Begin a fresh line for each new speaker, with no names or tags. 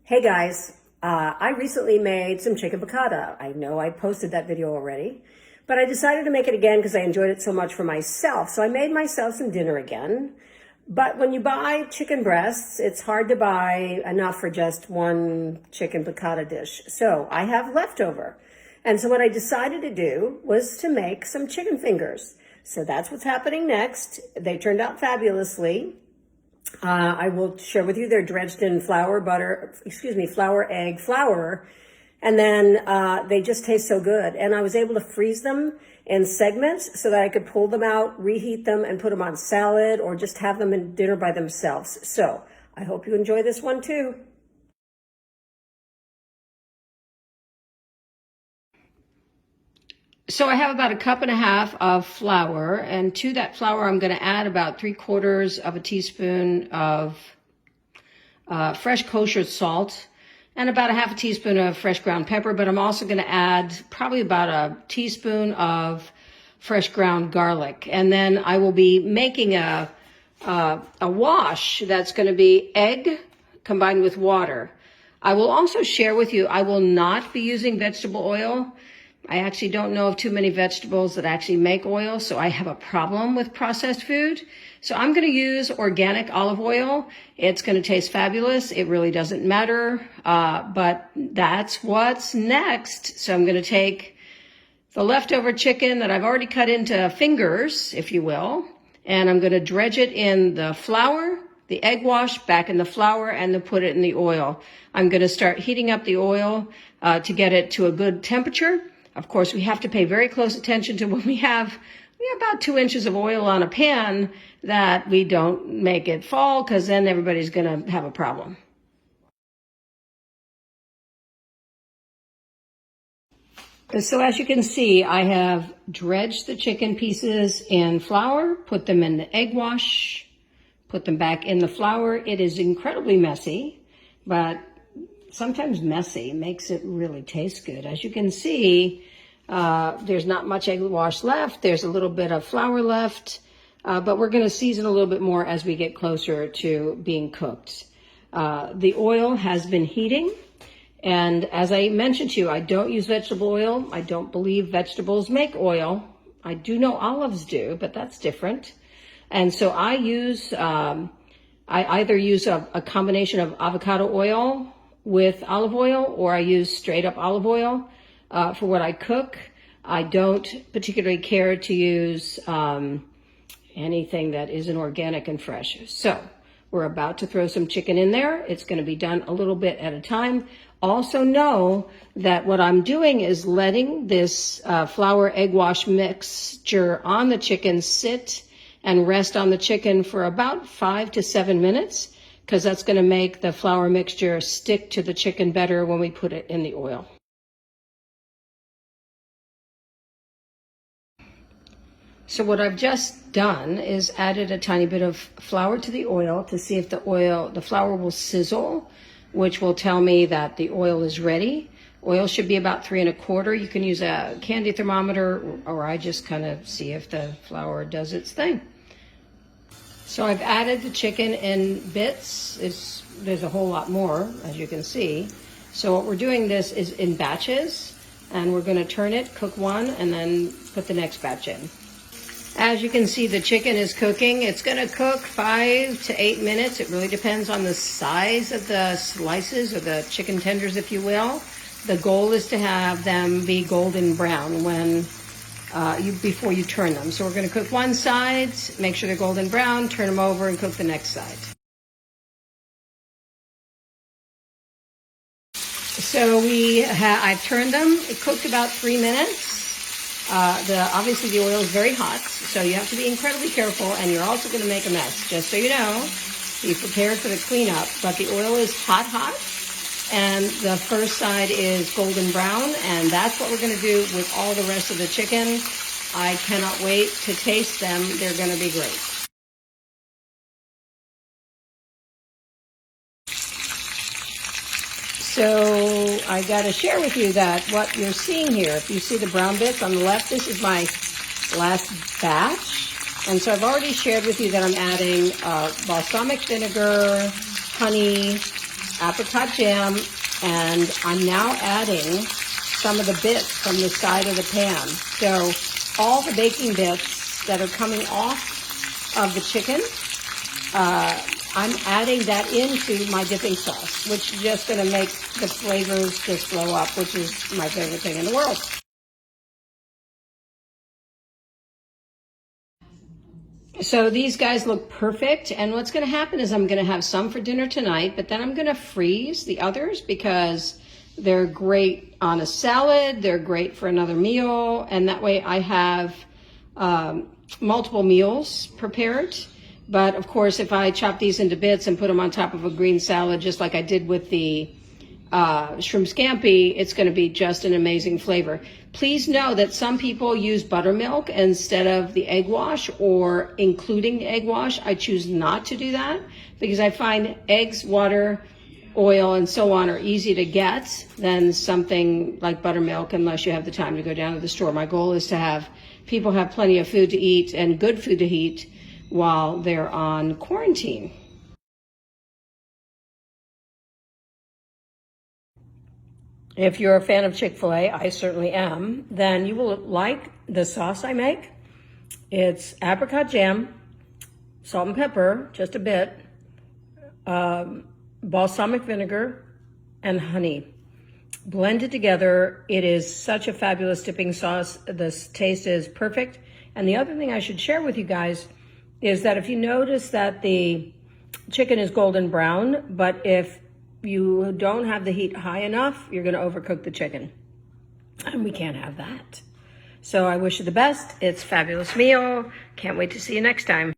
Hey guys, I recently made some chicken piccata. I know I posted that video already, but I decided to make it again because I enjoyed it so much for myself. So I made myself some dinner again. But when you buy chicken breasts, it's hard to buy enough for just one chicken piccata dish. So I have leftover. And so what I decided to do was to make some chicken fingers. So that's what's happening next. They turned out fabulously. I will share with you they're dredged in flour, egg, flour, and then they just taste so good. And I was able to freeze them in segments so that I could pull them out, reheat them, and put them on salad or just have them in dinner by themselves. So I hope you enjoy this one too. So I have about 1.5 cups of flour, and to that flour I'm going to add about 3/4 of a teaspoon of fresh kosher salt and about 1/2 teaspoon of fresh ground pepper, but I'm also going to add probably about a teaspoon of fresh ground garlic. And then I will be making a wash that's going to be egg combined with water. I will also share with you, I will not be using vegetable oil. I actually don't know of too many vegetables that actually make oil, so I have a problem with processed food. So I'm going to use organic olive oil. It's going to taste fabulous. It really doesn't matter, but that's what's next. So I'm going to take the leftover chicken that I've already cut into fingers, if you will, and I'm going to dredge it in the flour, the egg wash, back in the flour, and then put it in the oil. I'm going to start heating up the oil to get it to a good temperature. Of course, we have to pay very close attention to when we have about 2 inches of oil on a pan that we don't make it fall, because then everybody's going to have a problem. So as you can see, I have dredged the chicken pieces in flour, put them in the egg wash, put them back in the flour. It is incredibly messy, but sometimes messy makes it really taste good. As you can see, there's not much egg wash left. There's a little bit of flour left, but we're going to season a little bit more as we get closer to being cooked. The oil has been heating, and as I mentioned to you, I don't use vegetable oil. I don't believe vegetables make oil. I do know olives do, but that's different. And so I either use a combination of avocado oil with olive oil, or I use straight up olive oil for what I cook. I don't particularly care to use anything that isn't organic and fresh. So we're about to throw some chicken in there. It's going to be done a little bit at a time. Also know that what I'm doing is letting this flour egg wash mixture on the chicken sit and rest on the chicken for about 5 to 7 minutes, because that's going to make the flour mixture stick to the chicken better when we put it in the oil. So what I've just done is added a tiny bit of flour to the oil to see if the flour will sizzle, which will tell me that the oil is ready. Oil should be about 3 1/4. You can use a candy thermometer, or I just kind of see if the flour does its thing. So I've added the chicken in bits. There's a whole lot more, as you can see. So what we're doing this is in batches, and we're going to turn it, cook one, and then put the next batch in. As you can see, the chicken is cooking. It's going to cook 5 to 8 minutes. It really depends on the size of the slices, or the chicken tenders, if you will. The goal is to have them be golden brown before you turn them. So we're going to cook one side, make sure they're golden brown, turn them over, and cook the next side. So I've turned them. It cooked about 3 minutes. Obviously the oil is very hot, so you have to be incredibly careful, and you're also going to make a mess, just so you know. Be prepared for the cleanup. But the oil is hot, and the first side is golden brown, and that's what we're going to do with all the rest of the chicken. I cannot wait to taste them. They're going to be great. So I got to share with you that what you're seeing here, if you see the brown bits on the left, this is my last batch. And so I've already shared with you that I'm adding balsamic vinegar, honey, apricot jam, and I'm now adding some of the bits from the side of the pan. So all the baking bits that are coming off of the chicken, I'm adding that into my dipping sauce, which is just going to make the flavors just blow up, which is my favorite thing in the world. So these guys look perfect, and what's going to happen is I'm going to have some for dinner tonight, but then I'm going to freeze the others because they're great on a salad, they're great for another meal, and that way I have multiple meals prepared. But of course, if I chop these into bits and put them on top of a green salad, just like I did with the shrimp scampi, it's going to be just an amazing flavor. Please know that some people use buttermilk instead of the egg wash or including the egg wash. I choose not to do that because I find eggs, water, oil, and so on are easy to get than something like buttermilk unless you have the time to go down to the store. My goal is to have people have plenty of food to eat and good food to eat while they're on quarantine. If you're a fan of Chick-fil-A, I certainly am, then you will like the sauce I make. It's apricot jam, salt and pepper, just a bit, balsamic vinegar, and honey. Blended together, it is such a fabulous dipping sauce. The taste is perfect. And the other thing I should share with you guys is that if you notice that the chicken is golden brown, but if you don't have the heat high enough, you're going to overcook the chicken. And we can't have that. So I wish you the best. It's a fabulous meal. Can't wait to see you next time.